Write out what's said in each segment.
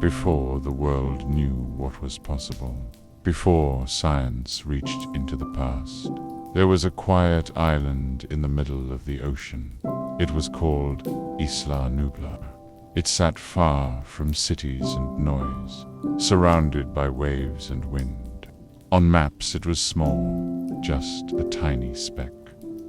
before the world knew what was possible, before science reached into the past. There was a quiet island in the middle of the ocean. It was called Isla Nublar. It sat far from cities and noise, surrounded by waves and wind. On maps it was small, just a tiny speck,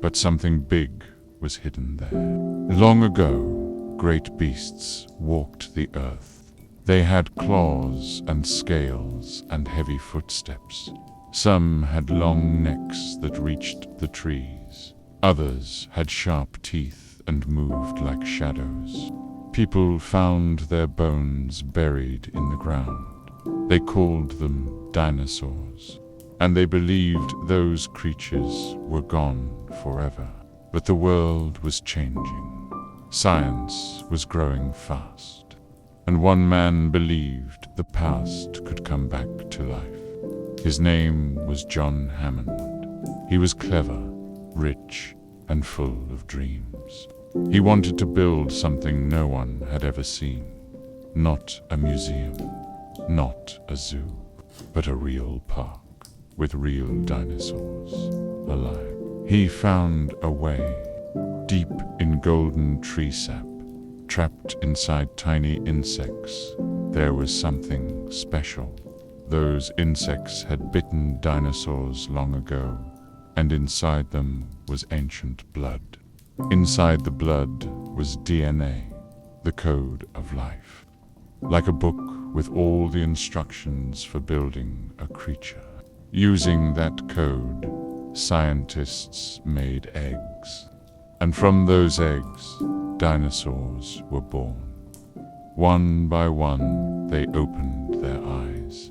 but something big was hidden there. Long ago, great beasts walked the earth. They had claws and scales and heavy footsteps. Some had long necks that reached the trees. Others had sharp teeth and moved like shadows. People found their bones buried in the ground. They called them dinosaurs, and they believed those creatures were gone forever. But the world was changing. Science was growing fast, and one man believed the past could come back to life. His name was John Hammond. He was clever, rich, and full of dreams. He wanted to build something no one had ever seen. Not a museum, not a zoo, but a real park with real dinosaurs alive. He found a way, deep in golden tree sap, trapped inside tiny insects. There was something special. Those insects had bitten dinosaurs long ago, and inside them was ancient blood. Inside the blood was DNA, the code of life, like a book with all the instructions for building a creature. Using that code, scientists made eggs, and from those eggs, dinosaurs were born. One by one, they opened their eyes.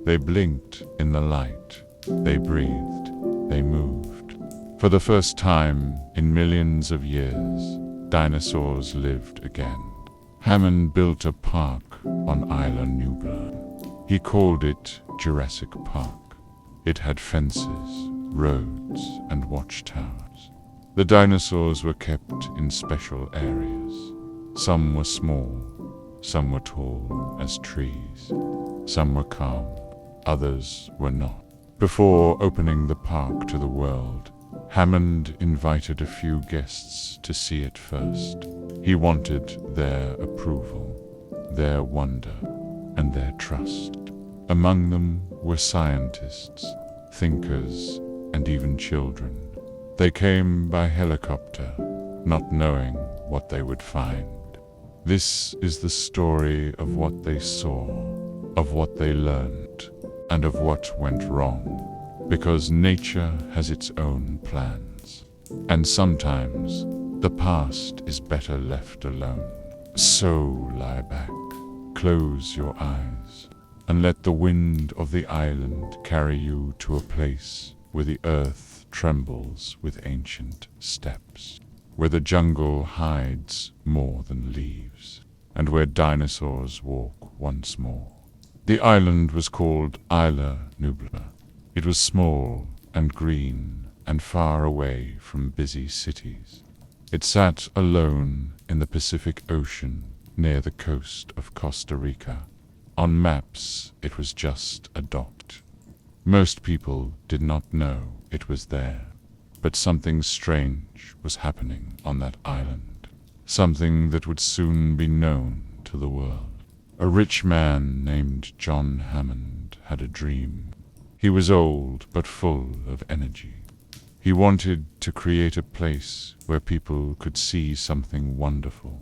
They blinked in the light. They breathed. They moved. For the first time in millions of years, dinosaurs lived again. Hammond built a park on Isla Nublar. He called it Jurassic Park. It had fences, roads, and watchtowers. The dinosaurs were kept in special areas. Some were small, some were tall as trees, some were calm, others were not. Before opening the park to the world, Hammond invited a few guests to see it first. He wanted their approval, their wonder, and their trust. Among them were scientists, thinkers, and even children. They came by helicopter, not knowing what they would find. This is the story of what they saw, of what they learned, and of what went wrong. Because nature has its own plans, and sometimes the past is better left alone. So lie back, close your eyes, and let the wind of the island carry you to a place where the earth trembles with ancient steps, where the jungle hides more than leaves, and where dinosaurs walk once more. The island was called Isla Nublar. It was small and green and far away from busy cities. It sat alone in the Pacific Ocean near the coast of Costa Rica. On maps, it was just a dot. Most people did not know it was there, but something strange was happening on that island, something that would soon be known to the world. A rich man named John Hammond had a dream. He was old but full of energy. He wanted to create a place where people could see something wonderful.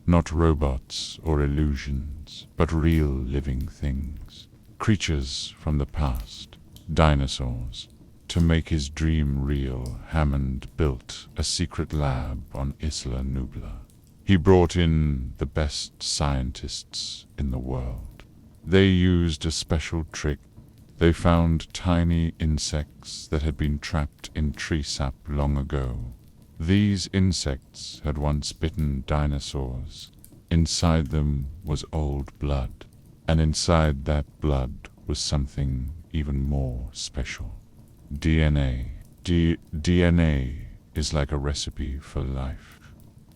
Not robots or illusions, but real living things. Creatures from the past, dinosaurs. To make his dream real, Hammond built a secret lab on Isla Nublar. He brought in the best scientists in the world. They used a special trick. They found tiny insects that had been trapped in tree sap long ago. These insects had once bitten dinosaurs. Inside them was old blood, and inside that blood was something even more special. DNA. DNA is like a recipe for life.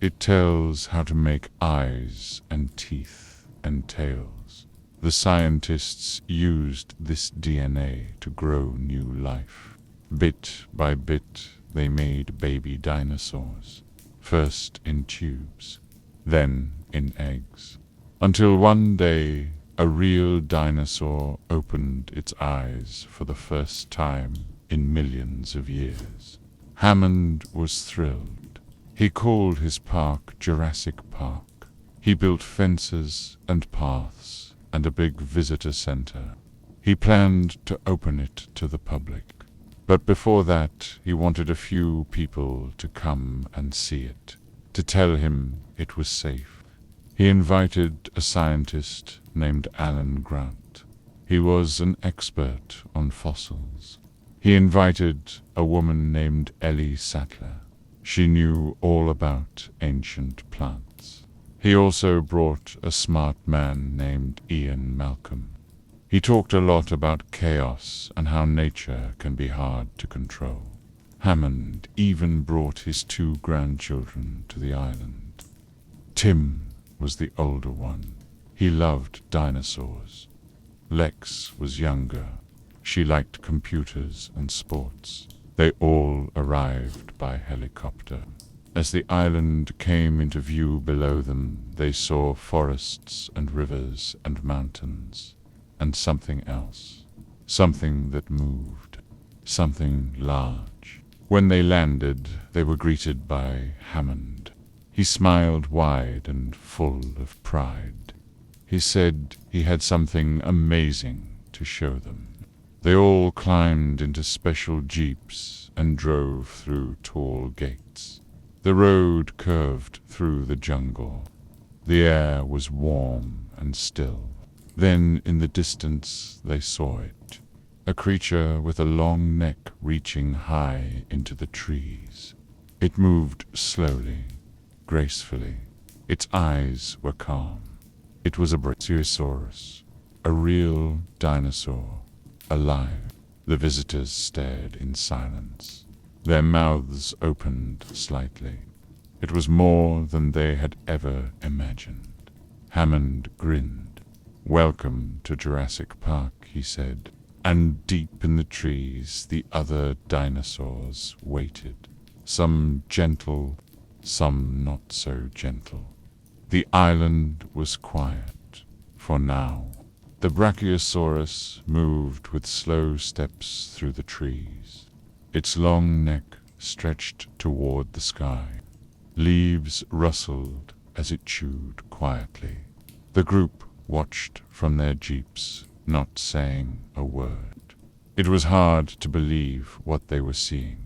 It tells how to make eyes and teeth and tails, The scientists used this DNA to grow new life. Bit by bit, they made baby dinosaurs, first in tubes, then in eggs, until one day a real dinosaur opened its eyes for the first time in millions of years. Hammond was thrilled. He called his park Jurassic Park. He built fences and paths and a big visitor center. He planned to open it to the public. But before that, he wanted a few people to come and see it, to tell him it was safe. He invited a scientist named Alan Grant. He was an expert on fossils. He invited a woman named Ellie Sattler. She knew all about ancient plants. He also brought a smart man named Ian Malcolm. He talked a lot about chaos and how nature can be hard to control. Hammond even brought his 2 grandchildren to the island. Tim was the older one. He loved dinosaurs. Lex was younger. She liked computers and sports. They all arrived by helicopter. As the island came into view below them, they saw forests and rivers and mountains, and something else. Something that moved. Something large. When they landed, they were greeted by Hammond. He smiled wide and full of pride. He said he had something amazing to show them. They all climbed into special jeeps and drove through tall gates. The road curved through the jungle. The air was warm and still. Then in the distance they saw it, a creature with a long neck reaching high into the trees. It moved slowly, gracefully. Its eyes were calm. It was a Brachiosaurus, a real dinosaur, alive. The visitors stared in silence. Their mouths opened slightly. It was more than they had ever imagined. Hammond grinned. "Welcome to Jurassic Park," he said. And deep in the trees, the other dinosaurs waited. Some gentle, some not so gentle. The island was quiet, for now. The Brachiosaurus moved with slow steps through the trees. Its long neck stretched toward the sky. Leaves rustled as it chewed quietly. The group watched from their jeeps, not saying a word. It was hard to believe what they were seeing.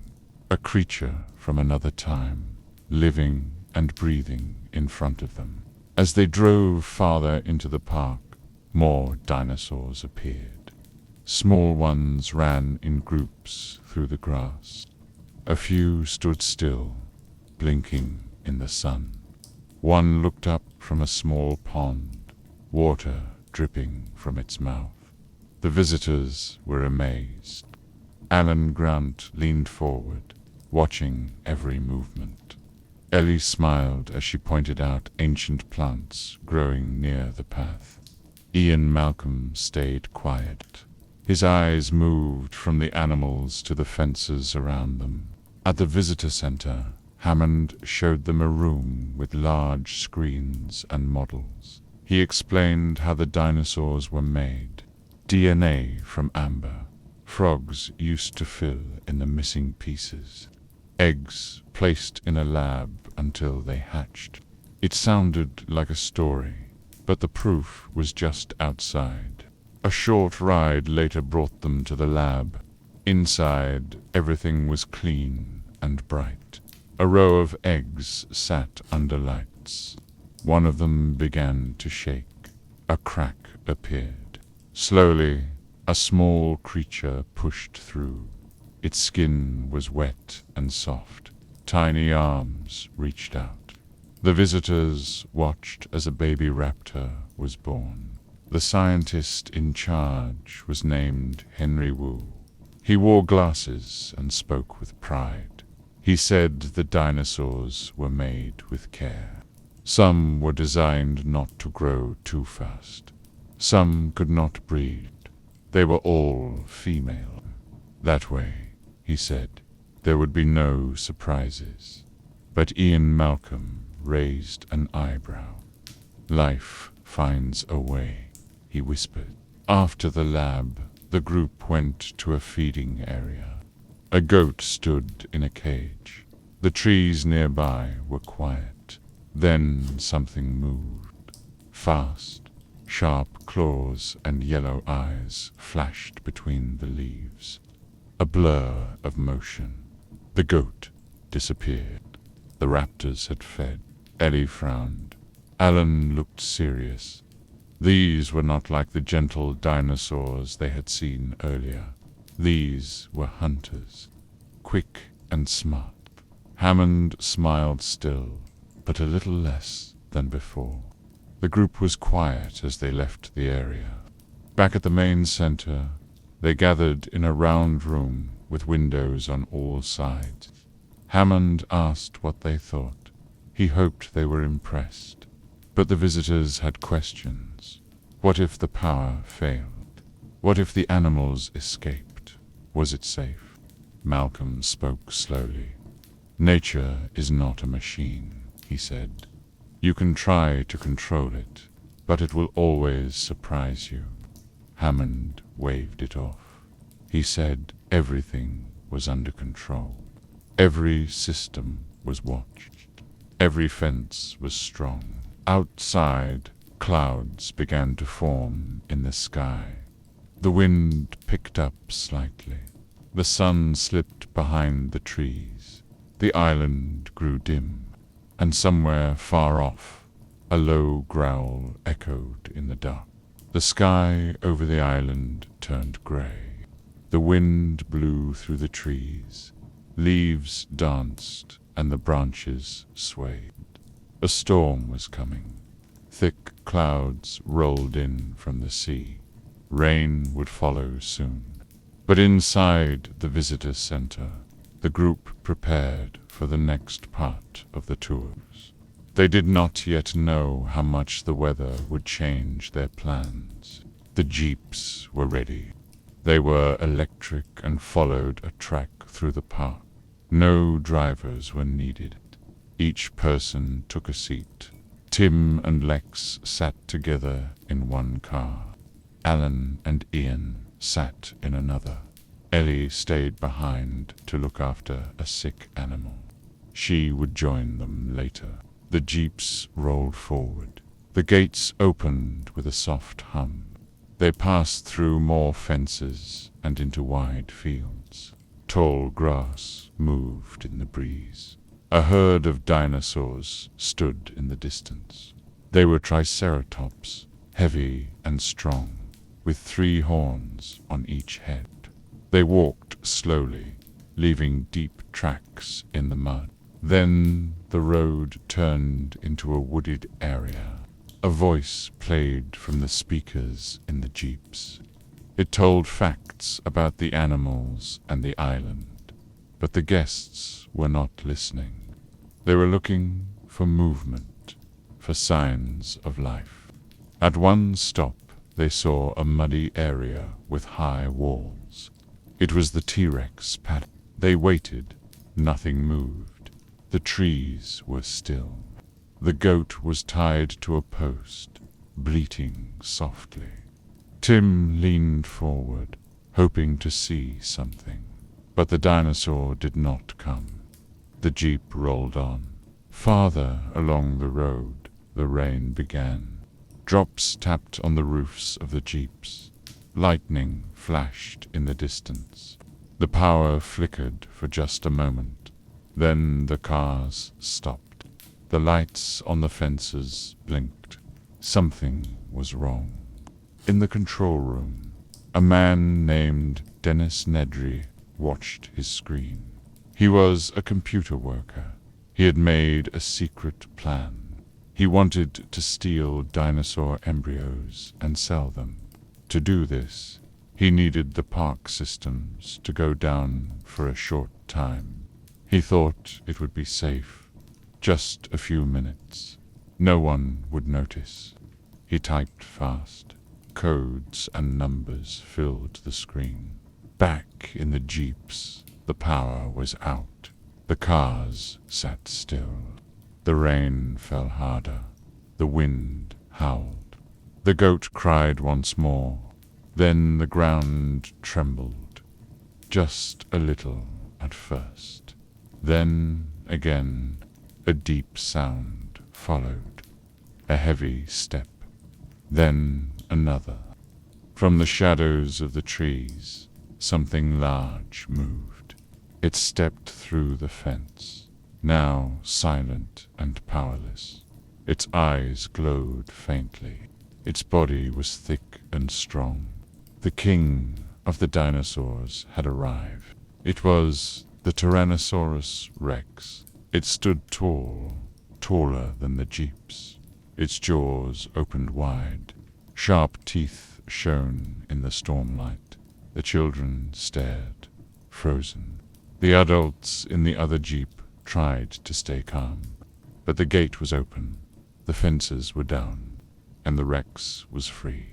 A creature from another time, living and breathing in front of them. As they drove farther into the park, more dinosaurs appeared. Small ones ran in groups through the grass. A few stood still, blinking in the sun. One looked up from a small pond, water dripping from its mouth. The visitors were amazed. Alan Grant leaned forward, watching every movement. Ellie smiled as she pointed out ancient plants growing near the path. Ian Malcolm stayed quiet. His eyes moved from the animals to the fences around them. At the visitor center, Hammond showed them a room with large screens and models. He explained how the dinosaurs were made. DNA from amber. Frogs used to fill in the missing pieces. Eggs placed in a lab until they hatched. It sounded like a story, but the proof was just outside. A short ride later brought them to the lab. Inside, everything was clean and bright. A row of eggs sat under lights. One of them began to shake. A crack appeared. Slowly, a small creature pushed through. Its skin was wet and soft. Tiny arms reached out. The visitors watched as a baby raptor was born. The scientist in charge was named Henry Wu. He wore glasses and spoke with pride. He said the dinosaurs were made with care. Some were designed not to grow too fast. Some could not breed. They were all female. That way, he said, there would be no surprises. But Ian Malcolm raised an eyebrow. Life finds a way, he whispered. After the lab, the group went to a feeding area. A goat stood in a cage. The trees nearby were quiet. Then something moved. Fast. Sharp claws and yellow eyes flashed between the leaves. A blur of motion. The goat disappeared. The raptors had fed. Ellie frowned. Alan looked serious. These were not like the gentle dinosaurs they had seen earlier. These were hunters, quick and smart. Hammond smiled still, but a little less than before. The group was quiet as they left the area. Back at the main center, they gathered in a round room with windows on all sides. Hammond asked what they thought. He hoped they were impressed. But the visitors had questions. What if the power failed? What if the animals escaped? Was it safe? Malcolm spoke slowly. Nature is not a machine, he said. You can try to control it, but it will always surprise you. Hammond waved it off. He said everything was under control. Every system was watched. Every fence was strong. Outside, clouds began to form in the sky. The wind picked up slightly. The sun slipped behind the trees. The island grew dim. And somewhere far off, a low growl echoed in the dark. The sky over the island turned gray. The wind blew through the trees. Leaves danced and the branches swayed. A storm was coming. Thick clouds rolled in from the sea. Rain would follow soon. But inside the visitor center, the group prepared for the next part of the tours. They did not yet know how much the weather would change their plans. The jeeps were ready. They were electric and followed a track through the park. No drivers were needed. Each person took a seat. Tim and Lex sat together in one car. Alan and Ian sat in another. Ellie stayed behind to look after a sick animal. She would join them later. The jeeps rolled forward. The gates opened with a soft hum. They passed through more fences and into wide fields. Tall grass moved in the breeze. A herd of dinosaurs stood in the distance. They were triceratops, heavy and strong, with 3 horns on each head. They walked slowly, leaving deep tracks in the mud. Then the road turned into a wooded area. A voice played from the speakers in the jeeps. It told facts about the animals and the island, but the guests were not listening. They were looking for movement, for signs of life. At one stop, they saw a muddy area with high walls. It was the T-Rex paddock. They waited. Nothing moved. The trees were still. The goat was tied to a post, bleating softly. Tim leaned forward, hoping to see something. But the dinosaur did not come. The jeep rolled on. Farther along the road, the rain began. Drops tapped on the roofs of the jeeps. Lightning flashed in the distance. The power flickered for just a moment. Then the cars stopped. The lights on the fences blinked. Something was wrong. In the control room, a man named Dennis Nedry watched his screen. He was a computer worker. He had made a secret plan. He wanted to steal dinosaur embryos and sell them. To do this, he needed the park systems to go down for a short time. He thought it would be safe. Just a few minutes. No one would notice. He typed fast. codes and numbers filled the screen. Back in the jeeps, the power was out. The cars sat still. The rain fell harder. The wind howled. The goat cried once more. Then the ground trembled. Just a little at first. Then, again, a deep sound followed. A heavy step. Then another. From the shadows of the trees, something large moved. It stepped through the fence, now silent and powerless. Its eyes glowed faintly. Its body was thick and strong. The king of the dinosaurs had arrived. It was the Tyrannosaurus Rex. It stood tall, taller than the jeeps. Its jaws opened wide. Sharp teeth shone in the stormlight. The children stared, frozen. The adults in the other jeep tried to stay calm, but the gate was open, the fences were down, and the Rex was free.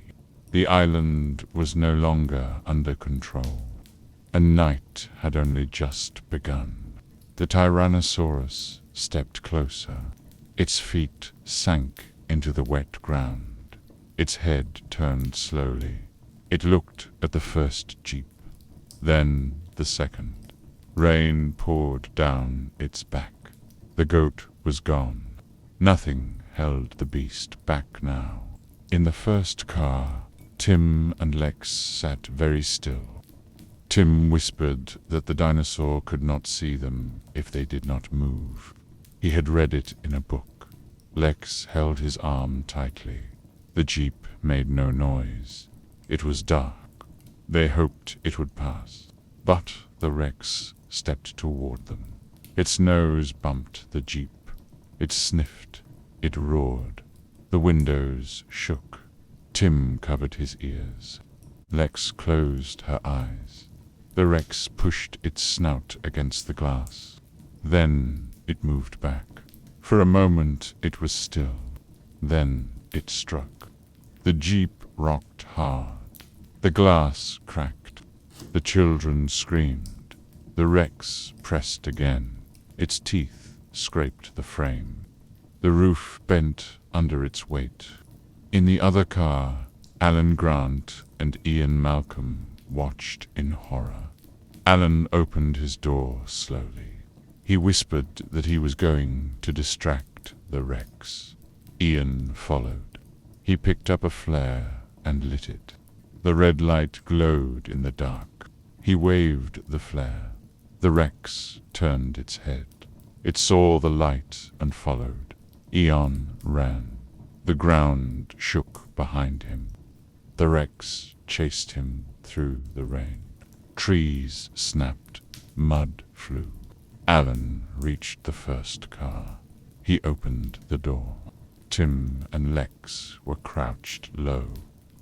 The island was no longer under control, and night had only just begun. The Tyrannosaurus stepped closer. Its feet sank into the wet ground. Its head turned slowly. It looked at the first jeep, then the second. Rain poured down its back. The goat was gone. Nothing held the beast back now. In the first car, Tim and Lex sat very still. Tim whispered that the dinosaur could not see them if they did not move. He had read it in a book. Lex held his arm tightly. The jeep made no noise. It was dark. They hoped it would pass. But the Rex stepped toward them. Its nose bumped the jeep. It sniffed. It roared. The windows shook. Tim covered his ears. Lex closed her eyes. The Rex pushed its snout against the glass. Then it moved back. For a moment it was still. Then it struck. The jeep rocked hard. The glass cracked. The children screamed. The Rex pressed again. Its teeth scraped the frame. The roof bent under its weight. In the other car, Alan Grant and Ian Malcolm watched in horror. Alan opened his door slowly. He whispered that he was going to distract the Rex. Ian followed. He picked up a flare and lit it. The red light glowed in the dark. He waved the flare. The Rex turned its head. It saw the light and followed. Ian ran. The ground shook behind him. The Rex chased him through the rain. Trees snapped. Mud flew. Alan reached the first car. He opened the door. Tim and Lex were crouched low.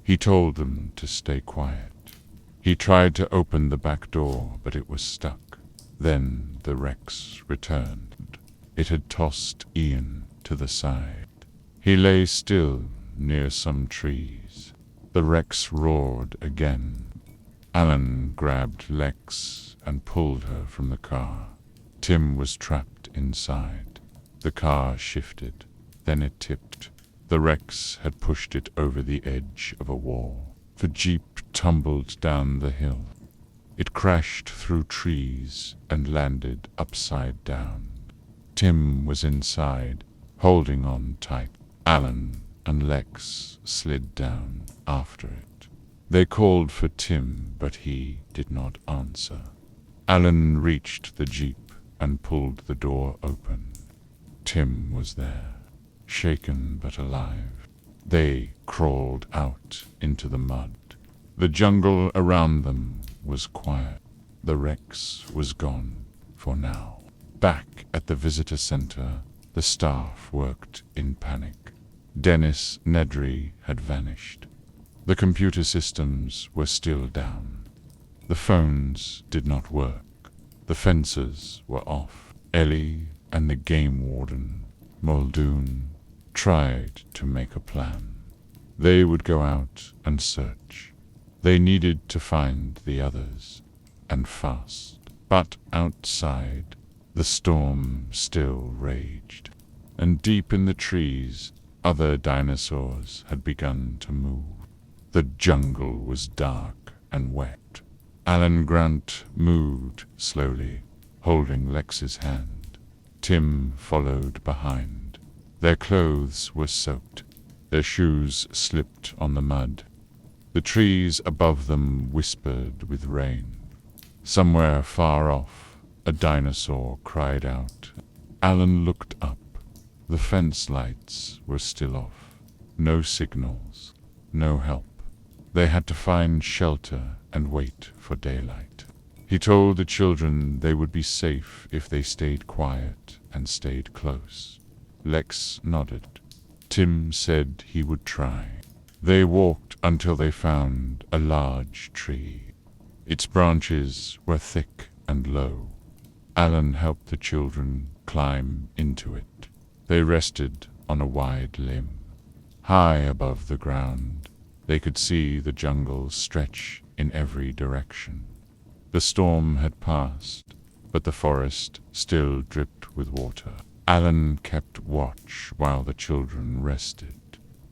He told them to stay quiet. He tried to open the back door, but it was stuck. Then the Rex returned. It had tossed Ian to the side. He lay still near some trees. The Rex roared again. Alan grabbed Lex and pulled her from the car. Tim was trapped inside. The car shifted. Then it tipped. The Rex had pushed it over the edge of a wall. The jeep tumbled down the hill. It crashed through trees and landed upside down. Tim was inside, holding on tight. Alan and Lex slid down after it. They called for Tim, but he did not answer. Alan reached the jeep and pulled the door open. Tim was there, shaken but alive. They crawled out into the mud. The jungle around them was quiet. The Rex was gone for now. Back at the visitor center, the staff worked in panic. Dennis Nedry had vanished. The computer systems were still down. The phones did not work. The fences were off. Ellie and the game warden, Muldoon, tried to make a plan. They would go out and search. They needed to find the others, and fast. But outside, the storm still raged, and deep in the trees, other dinosaurs had begun to move. The jungle was dark and wet. Alan Grant moved slowly, holding Lex's hand. Tim followed behind. Their clothes were soaked. Their shoes slipped on the mud. The trees above them whispered with rain. Somewhere far off, a dinosaur cried out. Alan looked up. The fence lights were still off. No signals, no help. They had to find shelter and wait for daylight. He told the children they would be safe if they stayed quiet and stayed close. Lex nodded. Tim said he would try. They walked until they found a large tree. Its branches were thick and low. Alan helped the children climb into it. They rested on a wide limb. High above the ground, they could see the jungle stretch in every direction. The storm had passed, but the forest still dripped with water. Alan kept watch while the children rested.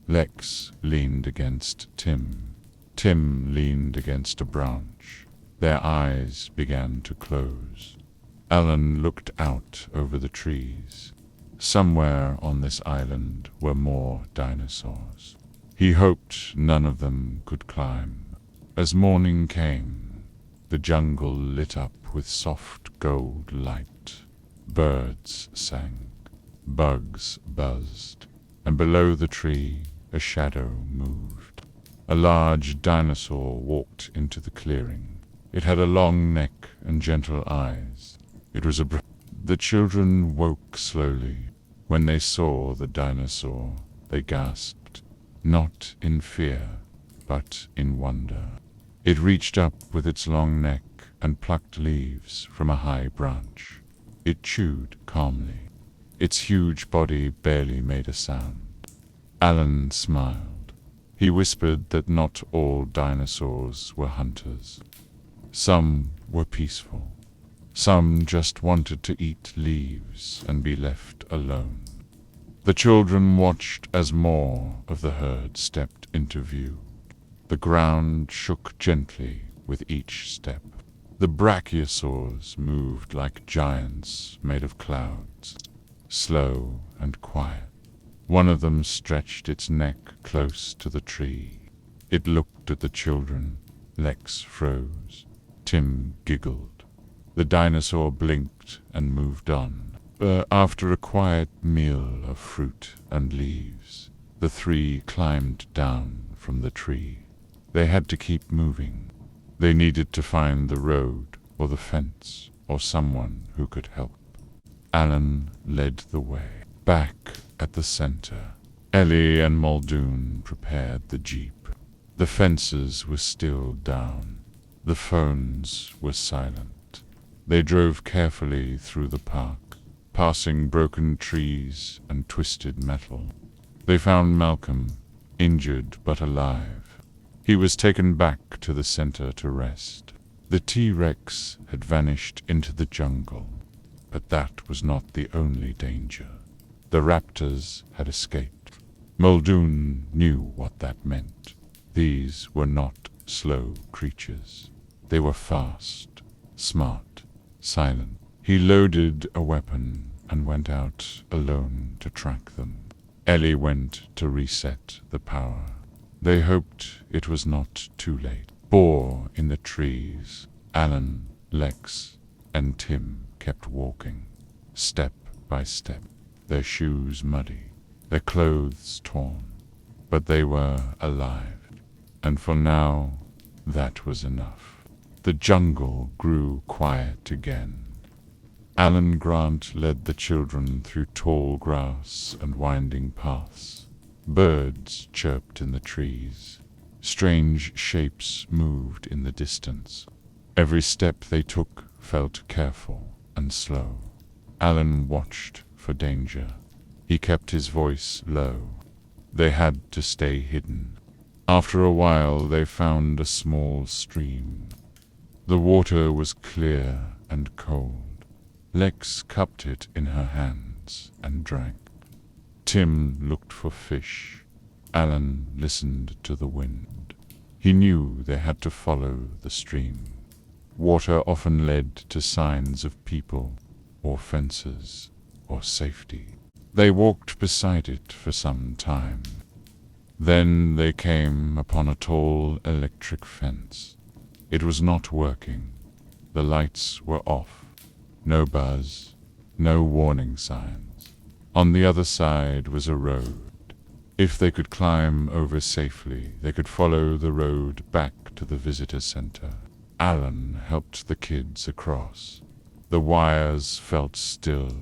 Lex leaned against Tim. Tim leaned against a branch. Their eyes began to close. Alan looked out over the trees. Somewhere on this island were more dinosaurs. He hoped none of them could climb. As morning came, the jungle lit up with soft gold light. Birds sang, bugs buzzed, and below the tree a shadow moved. A large dinosaur walked into the clearing. It had a long neck and gentle eyes. It was The children woke slowly. When they saw the dinosaur, they gasped, not in fear, but in wonder. It reached up with its long neck and plucked leaves from a high branch. It chewed calmly. Its huge body barely made a sound. Alan smiled. He whispered that not all dinosaurs were hunters. Some were peaceful. Some just wanted to eat leaves and be left alone. The children watched as more of the herd stepped into view. The ground shook gently with each step. The brachiosaurs moved like giants made of clouds, slow and quiet. One of them stretched its neck close to the tree. It looked at the children. Lex froze. Tim giggled. The dinosaur blinked and moved on. After a quiet meal of fruit and leaves, the three climbed down from the tree. They had to keep moving. They needed to find the road or the fence or someone who could help. Alan led the way. Back at the center, Ellie and Muldoon prepared the jeep. The fences were still down. The phones were silent. They drove carefully through the park, passing broken trees and twisted metal. They found Malcolm, injured but alive. He was taken back to the center to rest. The T-Rex had vanished into the jungle, but that was not the only danger. The raptors had escaped. Muldoon knew what that meant. These were not slow creatures. They were fast, smart, silent. He loaded a weapon and went out alone to track them. Ellie went to reset the power. They hoped it was not too late. Boar in the trees, Alan, Lex, and Tim kept walking, step by step, their shoes muddy, their clothes torn. But they were alive, and for now, that was enough. The jungle grew quiet again. Alan Grant led the children through tall grass and winding paths. Birds chirped in the trees. Strange shapes moved in the distance. Every step they took felt careful and slow. Alan watched for danger. He kept his voice low. They had to stay hidden. After a while, they found a small stream. The water was clear and cold. Lex cupped it in her hands and drank. Tim looked for fish. Alan listened to the wind. He knew they had to follow the stream. Water often led to signs of people, or fences, or safety. They walked beside it for some time. Then they came upon a tall electric fence. It was not working. The lights were off. No buzz, no warning signs. On the other side was a road. If they could climb over safely, they could follow the road back to the visitor center. Alan helped the kids across. The wires felt still.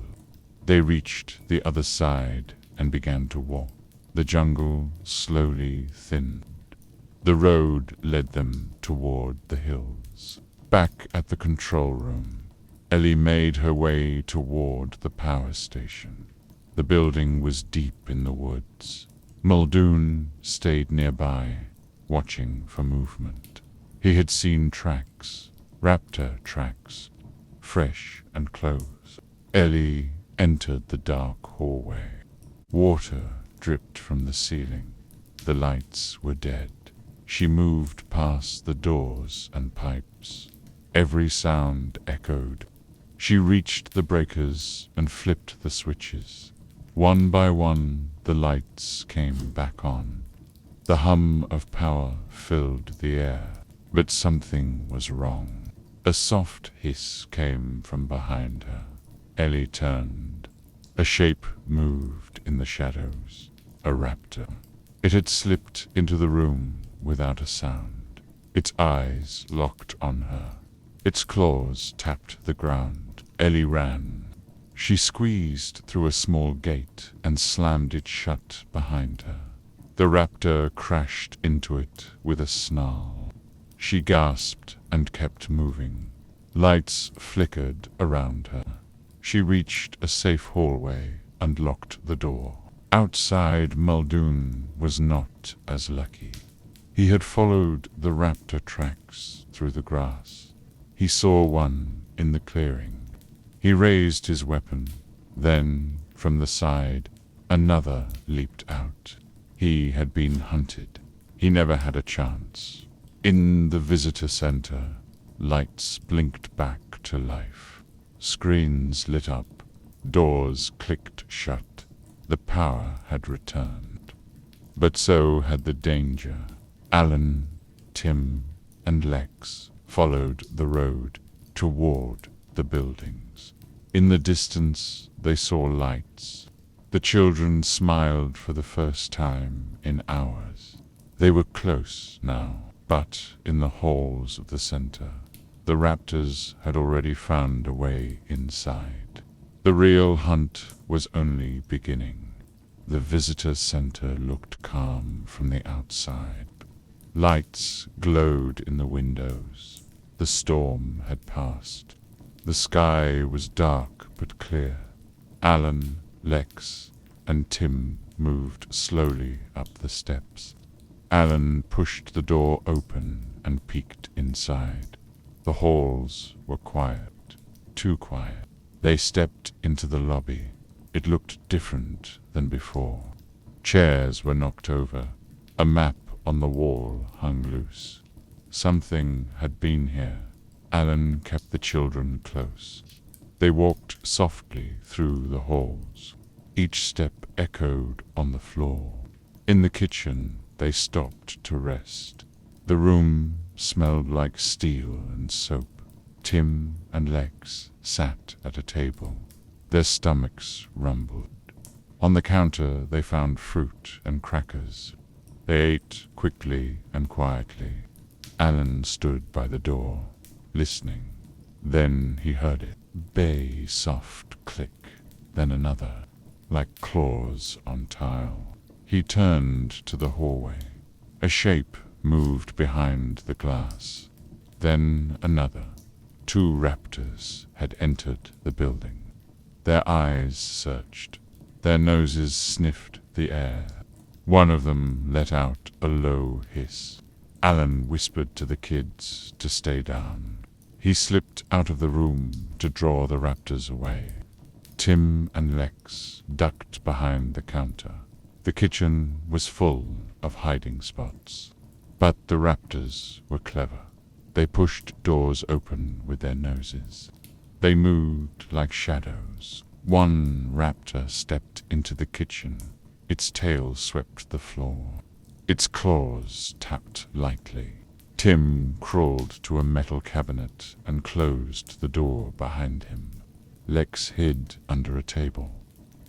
They reached the other side and began to walk. The jungle slowly thinned. The road led them toward the hills. Back at the control room, Ellie made her way toward the power station. The building was deep in the woods. Muldoon stayed nearby, watching for movement. He had seen tracks, raptor tracks, fresh and close. Ellie entered the dark hallway. Water dripped from the ceiling. The lights were dead. She moved past the doors and pipes. Every sound echoed. She reached the breakers and flipped the switches. One by one, the lights came back on. The hum of power filled the air. But something was wrong. A soft hiss came from behind her. Ellie turned. A shape moved in the shadows. A raptor. It had slipped into the room without a sound. Its eyes locked on her. Its claws tapped the ground. Ellie ran. She squeezed through a small gate and slammed it shut behind her. The raptor crashed into it with a snarl. She gasped and kept moving. Lights flickered around her. She reached a safe hallway and locked the door. Outside, Muldoon was not as lucky. He had followed the raptor tracks through the grass. He saw one in the clearing. He raised his weapon. Then, from the side, another leaped out. He had been hunted. He never had a chance. In the visitor center, lights blinked back to life. Screens lit up. Doors clicked shut. The power had returned. But so had the danger. Alan, Tim, and Lex followed the road toward the buildings. In the distance, they saw lights. The children smiled for the first time in hours. They were close now. But in the halls of the center, the raptors had already found a way inside. The real hunt was only beginning. The visitor center looked calm from the outside. Lights glowed in the windows. The storm had passed. The sky was dark but clear. Alan, Lex, and Tim moved slowly up the steps. Alan pushed the door open and peeked inside. The halls were quiet, too quiet. They stepped into the lobby. It looked different than before. Chairs were knocked over. A map on the wall hung loose. Something had been here. Alan kept the children close. They walked softly through the halls. Each step echoed on the floor. In the kitchen, they stopped to rest. The room smelled like steel and soap. Tim and Lex sat at a table. Their stomachs rumbled. On the counter they found fruit and crackers. They ate quickly and quietly. Alan stood by the door, listening. Then he heard it. Bay soft click, then another, like claws on tile. He turned to the hallway. A shape moved behind the glass. Then another. 2 raptors had entered the building. Their eyes searched. Their noses sniffed the air. One of them let out a low hiss. Alan whispered to the kids to stay down. He slipped out of the room to draw the raptors away. Tim and Lex ducked behind the counter. The kitchen was full of hiding spots. But the raptors were clever. They pushed doors open with their noses. They moved like shadows. One raptor stepped into the kitchen. Its tail swept the floor. Its claws tapped lightly. Tim crawled to a metal cabinet and closed the door behind him. Lex hid under a table.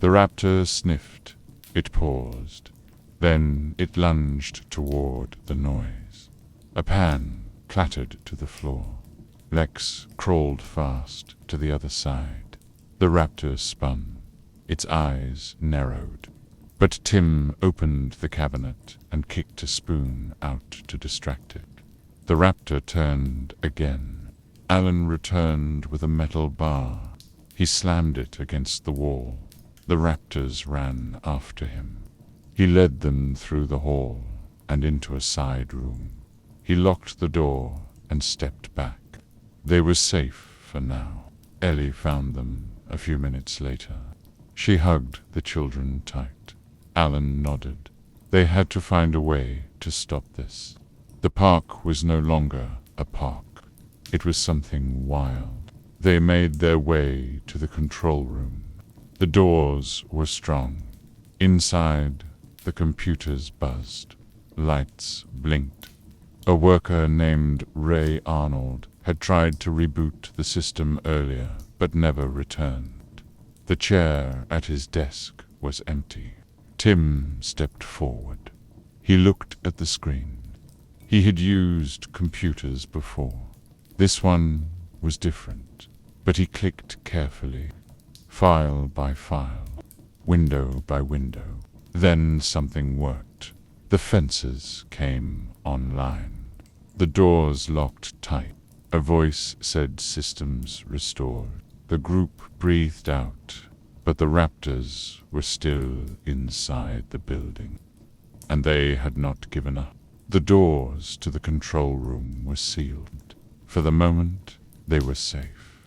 The raptor sniffed. It paused. Then it lunged toward the noise. A pan clattered to the floor. Lex crawled fast to the other side. The raptor spun. Its eyes narrowed. But Tim opened the cabinet and kicked a spoon out to distract it. The raptor turned again. Alan returned with a metal bar. He slammed it against the wall. The raptors ran after him. He led them through the hall and into a side room. He locked the door and stepped back. They were safe for now. Ellie found them a few minutes later. She hugged the children tight. Alan nodded. They had to find a way to stop this. The park was no longer a park. It was something wild. They made their way to the control room. The doors were strong. Inside, the computers buzzed. Lights blinked. A worker named Ray Arnold had tried to reboot the system earlier, but never returned. The chair at his desk was empty. Tim stepped forward. He looked at the screen. He had used computers before. This one was different, but he clicked carefully, file by file, window by window. Then something worked. The fences came online. The doors locked tight. A voice said systems restored. The group breathed out, but the raptors were still inside the building. And they had not given up. The doors to the control room were sealed. For the moment, they were safe.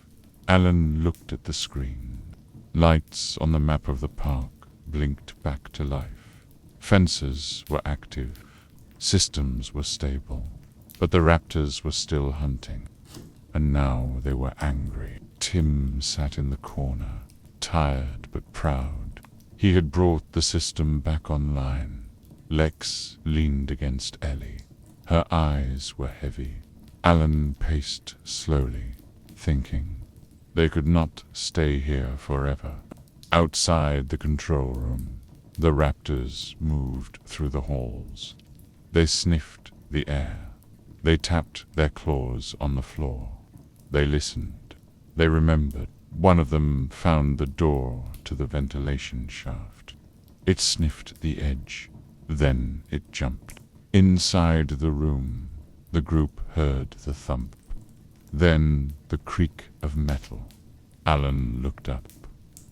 Alan looked at the screen. Lights on the map of the park blinked back to life. Fences were active. Systems were stable. But the raptors were still hunting. And now they were angry. Tim sat in the corner, tired but proud. He had brought the system back online. Lex leaned against Ellie. Her eyes were heavy. Alan paced slowly, thinking. They could not stay here forever. Outside the control room, the raptors moved through the halls. They sniffed the air. They tapped their claws on the floor. They listened. They remembered. One of them found the door to the ventilation shaft. It sniffed the edge. Then it jumped. Inside the room, the group heard the thump. Then the creak of metal. Alan looked up.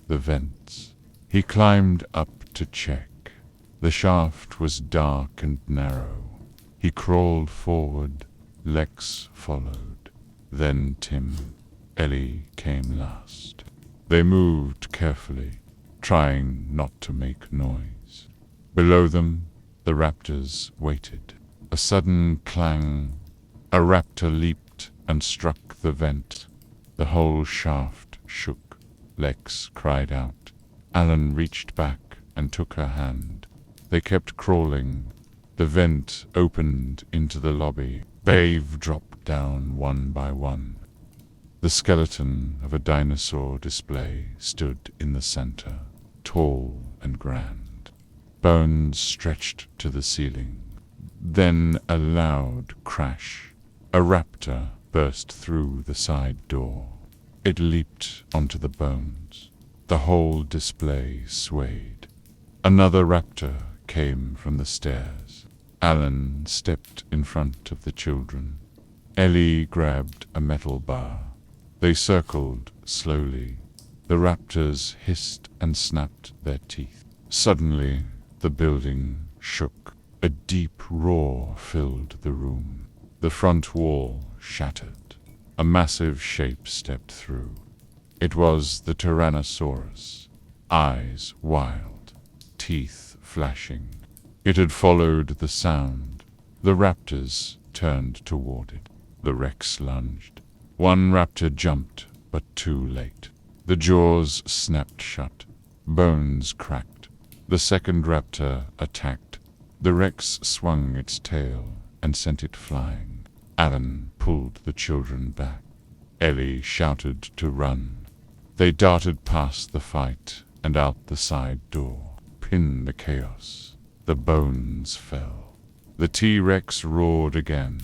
The vents. He climbed up to check. The shaft was dark and narrow. He crawled forward. Lex followed. Then Tim. Ellie came last. They moved carefully, trying not to make noise. Below them, the raptors waited. A sudden clang. A raptor leaped and struck the vent. The whole shaft shook. Lex cried out. Alan reached back and took her hand. They kept crawling. The vent opened into the lobby. Bave dropped down one by one. The skeleton of a dinosaur display stood in the center, tall and grand. Bones stretched to the ceiling. Then a loud crash. A raptor burst through the side door. It leaped onto the bones. The whole display swayed. Another raptor came from the stairs. Alan stepped in front of the children. Ellie grabbed a metal bar. They circled slowly. The raptors hissed and snapped their teeth. Suddenly, the building shook. A deep roar filled the room. The front wall shattered. A massive shape stepped through. It was the Tyrannosaurus, eyes wild, teeth flashing. It had followed the sound. The raptors turned toward it. The Rex lunged. One raptor jumped, but too late. The jaws snapped shut. Bones cracked. The second raptor attacked. The Rex swung its tail and sent it flying. Alan pulled the children back. Ellie shouted to run. They darted past the fight and out the side door. In the chaos, the bones fell. The T-Rex roared again.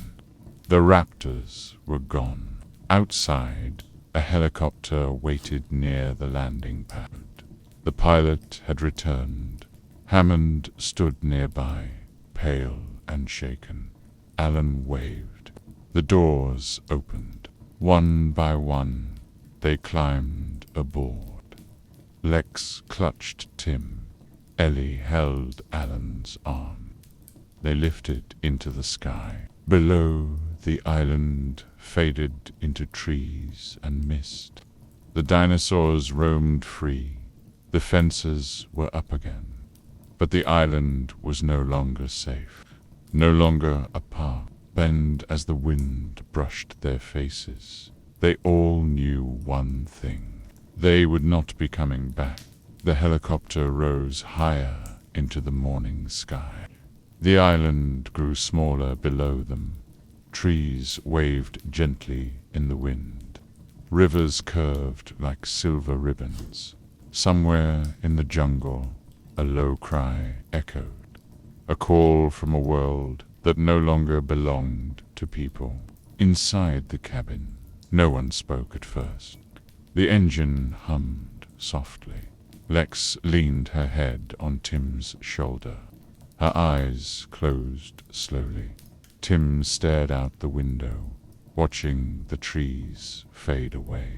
The raptors were gone. Outside, a helicopter waited near the landing pad. The pilot had returned. Hammond stood nearby, pale and shaken. Alan waved. The doors opened. One by one, they climbed aboard. Lex clutched Tim. Ellie held Alan's arm. They lifted into the sky. Below, the island faded into trees and mist. The dinosaurs roamed free. The fences were up again. But the island was no longer safe. No longer a park. Bend as the wind brushed their faces. They all knew one thing. They would not be coming back. The helicopter rose higher into the morning sky. The island grew smaller below them. Trees waved gently in the wind. Rivers curved like silver ribbons. Somewhere in the jungle, a low cry echoed. A call from a world that no longer belonged to people. Inside the cabin, no one spoke at first. The engine hummed softly. Lex leaned her head on Tim's shoulder. Her eyes closed slowly. Tim stared out the window, watching the trees fade away.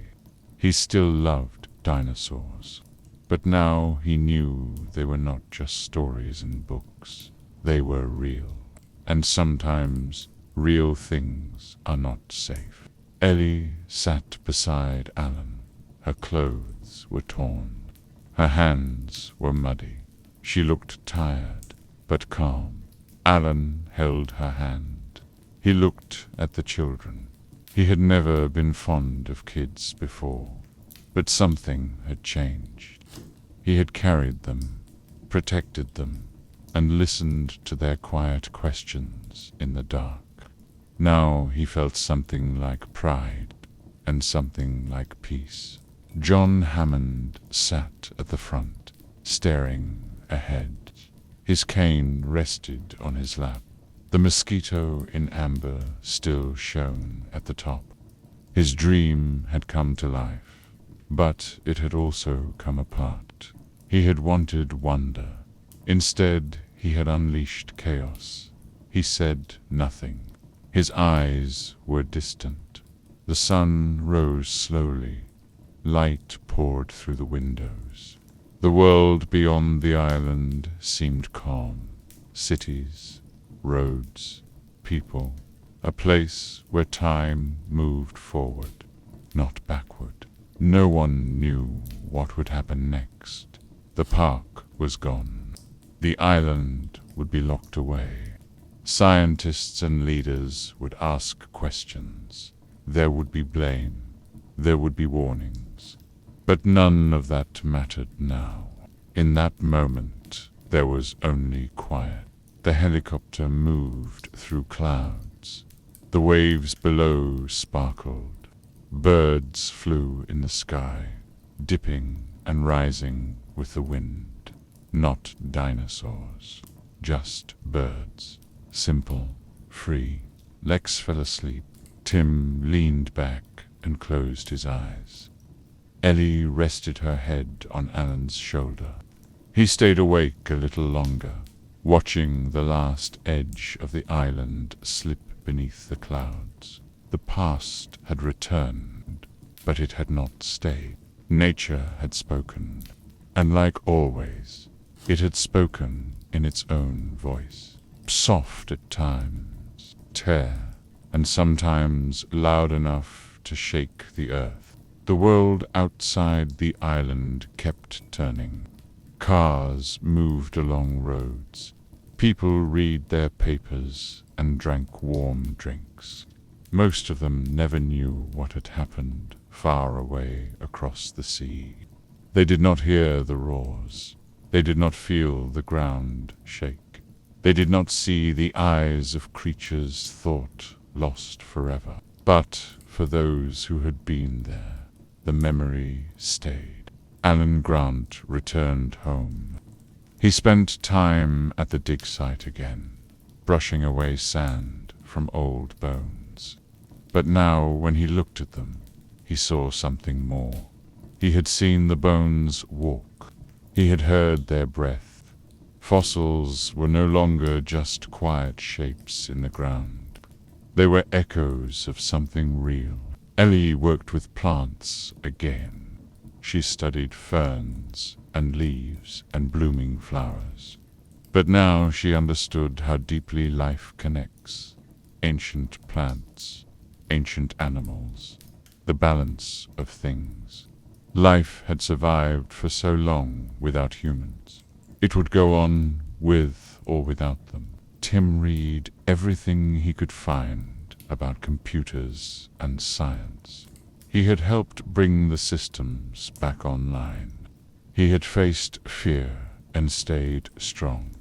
He still loved dinosaurs, but now he knew they were not just stories in books. They were real, and sometimes real things are not safe. Ellie sat beside Alan. Her clothes were torn. Her hands were muddy. She looked tired, but calm. Alan held her hand. He looked at the children. He had never been fond of kids before, but something had changed. He had carried them, protected them, and listened to their quiet questions in the dark. Now he felt something like pride and something like peace. John Hammond sat at the front, staring ahead. His cane rested on his lap. The mosquito in amber still shone at the top. His dream had come to life, but it had also come apart. He had wanted wonder. Instead, he had unleashed chaos. He said nothing. His eyes were distant. The sun rose slowly. Light poured through the windows. The world beyond the island seemed calm. Cities, roads, people, a place where time moved forward, not backward. No one knew what would happen next. The park was gone. The island would be locked away. Scientists and leaders would ask questions. There would be blame. There would be warnings. But none of that mattered now. In that moment, there was only quiet. The helicopter moved through clouds. The waves below sparkled. Birds flew in the sky, dipping and rising with the wind. Not dinosaurs, just birds. Simple, free. Lex fell asleep. Tim leaned back and closed his eyes. Ellie rested her head on Alan's shoulder. He stayed awake a little longer, watching the last edge of the island slip beneath the clouds. The past had returned, but it had not stayed. Nature had spoken, and like always, It had spoken in its own voice, soft at times, tear, and sometimes loud enough to shake the earth. The world outside the island kept turning. Cars moved along roads. People read their papers and drank warm drinks. Most of them never knew what had happened far away across the sea. They did not hear the roars. They did not feel the ground shake. They did not see the eyes of creatures thought lost forever. But for those who had been there, the memory stayed. Alan Grant returned home. He spent time at the dig site again, brushing away sand from old bones. But now, when he looked at them, he saw something more. He had seen the bones walk. He had heard their breath. Fossils were no longer just quiet shapes in the ground. They were echoes of something real. Ellie worked with plants again. She studied ferns and leaves and blooming flowers. But now she understood how deeply life connects. Ancient plants, ancient animals, the balance of things. Life had survived for so long without humans. It would go on with or without them. Tim read everything he could find about computers and science. He had helped bring the systems back online. He had faced fear and stayed strong.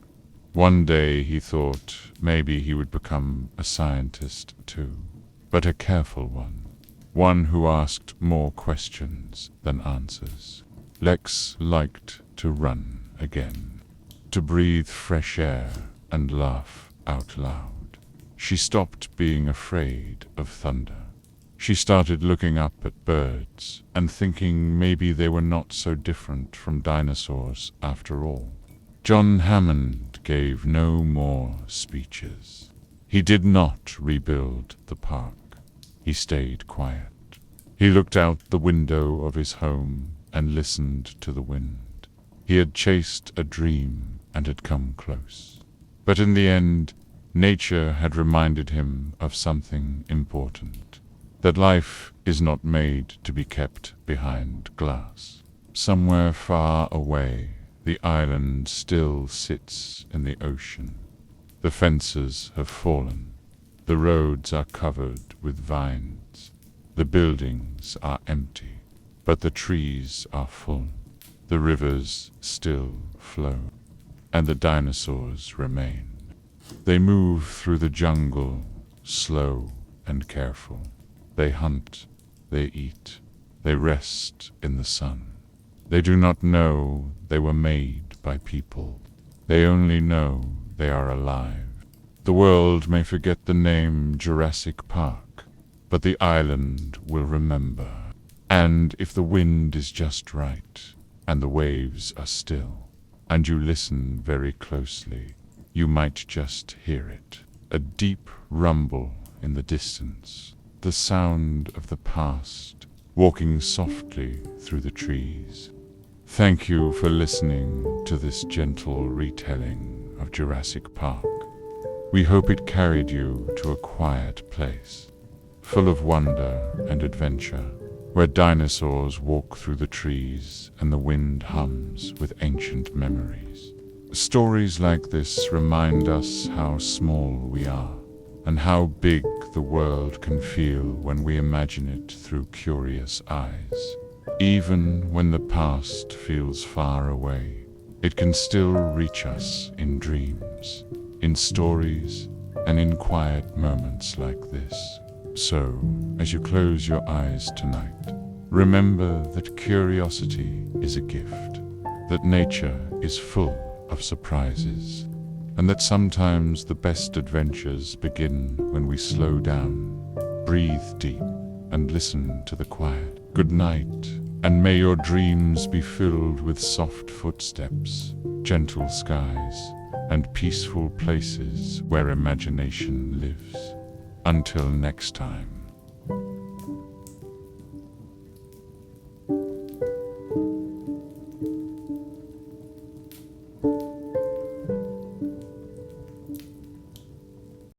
One day he thought maybe he would become a scientist too, but a careful one who asked more questions than answers. Lex liked to run again, to breathe fresh air and laugh out loud. She stopped being afraid of thunder. She started looking up at birds and thinking maybe they were not so different from dinosaurs after all. John Hammond gave no more speeches. He did not rebuild the park. He stayed quiet. He looked out the window of his home and listened to the wind. He had chased a dream and had come close. But in the end, nature had reminded him of something important. That life is not made to be kept behind glass. Somewhere far away, the island still sits in the ocean. The fences have fallen. The roads are covered with vines. The buildings are empty, but the trees are full. The rivers still flow, and the dinosaurs remain. They move through the jungle, slow and careful. They hunt, they eat, they rest in the sun. They do not know they were made by people. They only know they are alive. The world may forget the name Jurassic Park, but the island will remember. And if the wind is just right, and the waves are still, and you listen very closely, you might just hear it. A deep rumble in the distance. The sound of the past, walking softly through the trees. Thank you for listening to this gentle retelling of Jurassic Park. We hope it carried you to a quiet place, full of wonder and adventure, where dinosaurs walk through the trees and the wind hums with ancient memories. Stories like this remind us how small we are, and how big the world can feel when we imagine it through curious eyes. Even when the past feels far away, it can still reach us in dreams, in stories, and in quiet moments like this. So, as you close your eyes tonight, remember that curiosity is a gift, that nature is full of surprises, and that sometimes the best adventures begin when we slow down, breathe deep, and listen to the quiet. Good night, and may your dreams be filled with soft footsteps, gentle skies, and peaceful places where imagination lives. Until next time.